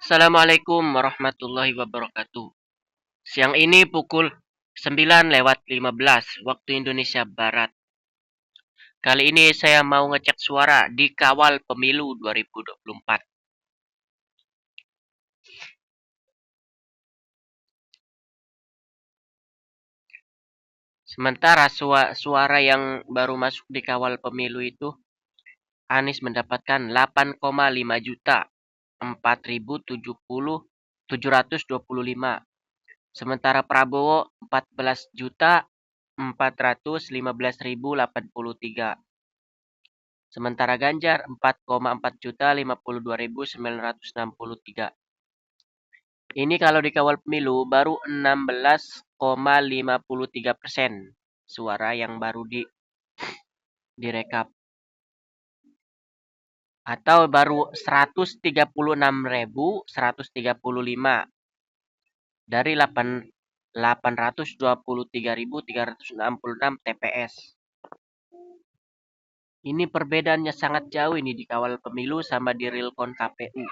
Assalamualaikum warahmatullahi wabarakatuh. Siang ini pukul 9:15 waktu Indonesia Barat. Kali ini saya mau ngecek suara di Kawal Pemilu 2024. Sementara suara yang baru masuk di Kawal Pemilu itu, Anies mendapatkan 8,5 juta 4.725. Sementara Prabowo 14.415.083. Sementara Ganjar 4,4 juta 52.963. Ini kalau dikawal pemilu baru 16,53% suara yang baru direkap. Atau baru 136.135 dari 823.366 TPS. Ini perbedaannya sangat jauh ini di kawal pemilu sama di realcon KPU.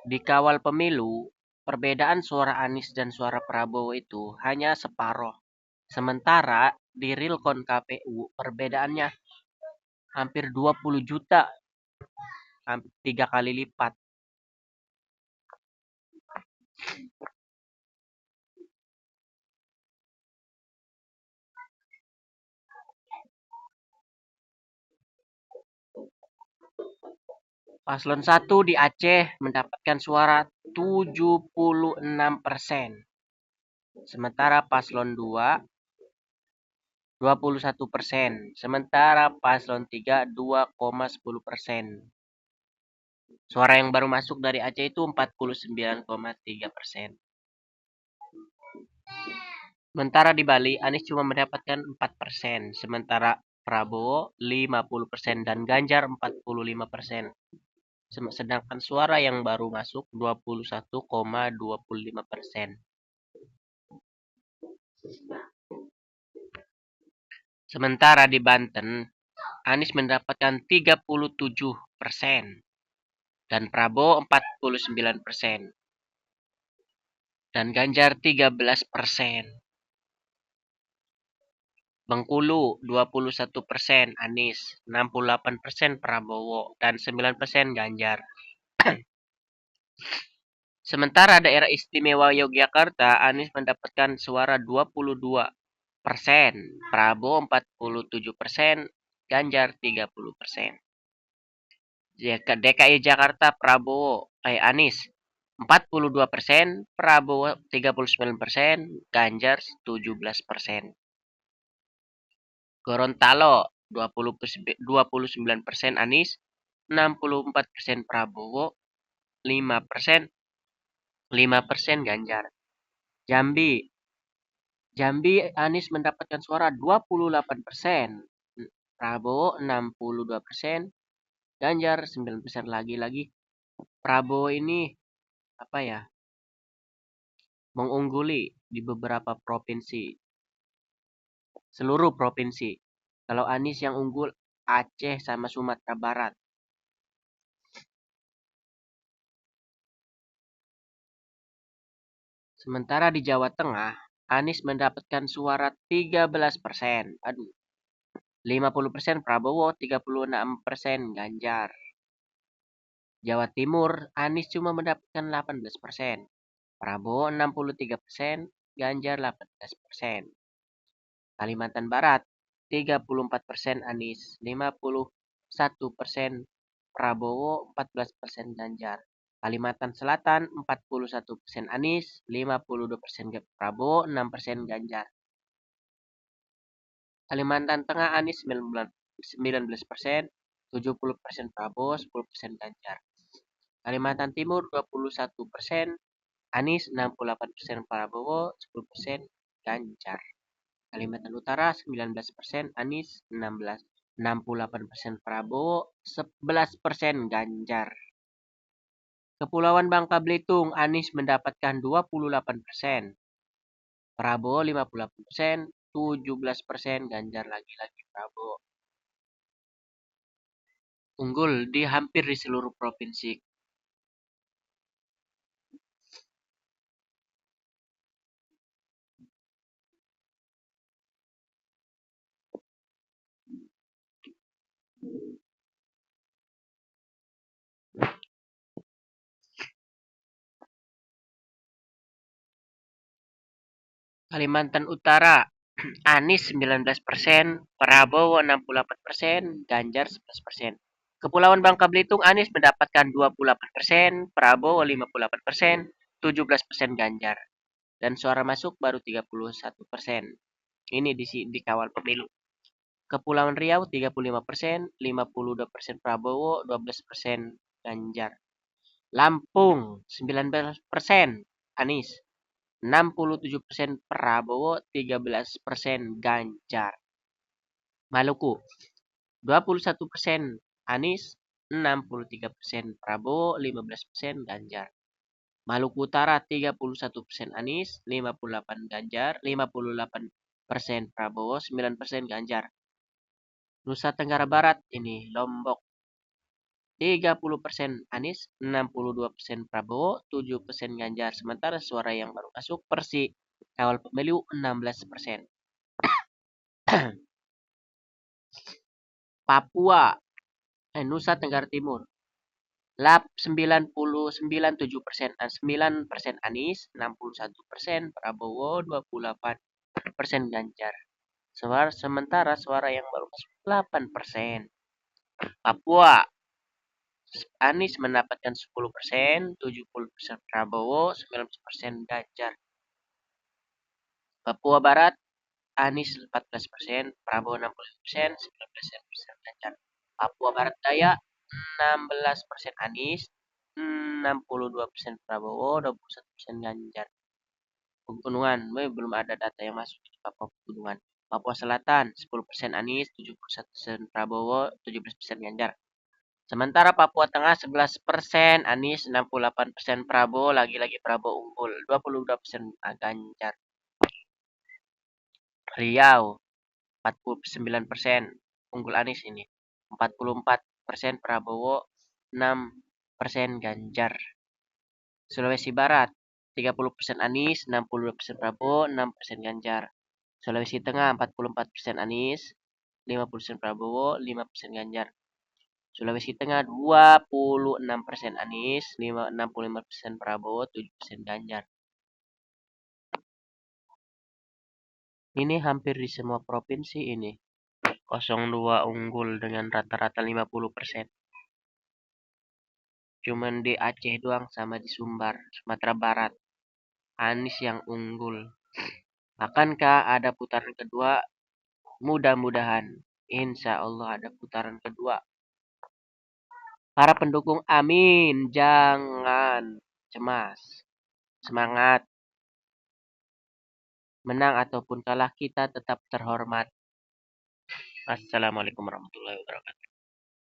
Di kawal pemilu, perbedaan suara Anies dan suara Prabowo itu hanya separuh. Sementara di realcon KPU perbedaannya hampir 20 juta, hampir 3 kali lipat. Paslon 1 di Aceh mendapatkan suara 76%. Sementara paslon 2 21%. Sementara paslon 3 2,10%. Suara yang baru masuk dari Aceh itu 49,3%. Sementara di Bali, Anies cuma mendapatkan 4%. Sementara Prabowo 50% dan Ganjar 45%. Sedangkan suara yang baru masuk 21,25%. Sementara di Banten, Anies mendapatkan 37% dan Prabowo 49% dan Ganjar 13%. Bengkulu 21% Anies, 68% Prabowo dan 9% Ganjar. Sementara daerah istimewa Yogyakarta, Anies mendapatkan suara 22%, Prabowo 47%, Ganjar 30%. DKI Jakarta Anies 42%, Prabowo 39%, Ganjar 17%. Gorontalo 29% Anies, 64% Prabowo, 5% Ganjar. Jambi Anies mendapatkan suara 28%, Prabowo 62%, Ganjar 9%. Lagi-lagi Prabowo ini mengungguli di beberapa provinsi. Seluruh provinsi. Kalau Anies yang unggul Aceh sama Sumatera Barat. Sementara di Jawa Tengah, Anies mendapatkan suara 13%. 50% Prabowo, 36% Ganjar. Jawa Timur, Anies cuma mendapatkan 18%. Prabowo 63%, Ganjar 18%. Kalimantan Barat, 34% Anies, 51% Prabowo, 14% Ganjar. Kalimantan Selatan 41% Anies, 52% Prabowo, 6% Ganjar. Kalimantan Tengah Anies 19%, 70% Prabowo, 10% Ganjar. Kalimantan Timur 21% Anies, 68% Prabowo, 10% Ganjar. Kalimantan Utara 19% Anies, 68% Prabowo, 11% Ganjar. Kepulauan Bangka Belitung, Anies mendapatkan 28%, Prabowo 58%, 17% Ganjar lagi-lagi Prabowo. unggul di hampir di seluruh provinsi. Kalimantan Utara, Anies 19%, Prabowo 68%, Ganjar 11%. Kepulauan Bangka Belitung, Anies mendapatkan 28%, Prabowo 58%, 17% Ganjar. Dan suara masuk baru 31%. Ini di kawal pemilu. Kepulauan Riau 35%, 52% Prabowo, 12% Ganjar. Lampung 19% Anies, 67% Prabowo, 13% Ganjar. Maluku 21% Anies, 63% Prabowo, 15% Ganjar. Maluku Utara 31% Anies, 58 Ganjar, 58% Prabowo, 9% Ganjar. Nusa Tenggara Barat ini Lombok 30% Anies, 62% Prabowo, 7% Ganjar. Sementara suara yang baru masuk Persi kawal pemilu 16%. Papua, Nusa Tenggara Timur 99,7% 9% Anies, 61% Prabowo, 28% Ganjar. Sementara suara yang baru masuk 8%. Papua, Anies mendapatkan 10%, 70% Prabowo, 19% Ganjar. Papua Barat, Anies 14%, Prabowo 60%, 19% Ganjar. Papua Barat Daya 16% Anies, 62% Prabowo, 21% Ganjar. Pegunungan, belum ada data yang masuk di Papua Pegunungan. Papua Selatan 10% Anies, 71% Prabowo, 17% Ganjar. Sementara Papua Tengah 11% Anies, 68% Prabowo, lagi-lagi Prabowo unggul, 22% Ganjar. Riau 49% unggul Anies ini, 44% Prabowo, 6% Ganjar. Sulawesi Barat 30% Anies, 62% Prabowo, 6% Ganjar. Sulawesi Tengah 44% Anies, 50% Prabowo, 5% Ganjar. Sulawesi Tengah 26% Anies, 65% Prabowo, 7% Ganjar. Ini hampir di semua provinsi ini. 02 unggul dengan rata-rata 50%. Cuman di Aceh doang sama di Sumbar, Sumatera Barat. Anies yang unggul. Akankah ada putaran kedua? Mudah-mudahan. Insya Allah ada putaran kedua. Para pendukung, amin. Jangan cemas. Semangat. Menang ataupun kalah, kita tetap terhormat. Assalamualaikum warahmatullahi wabarakatuh.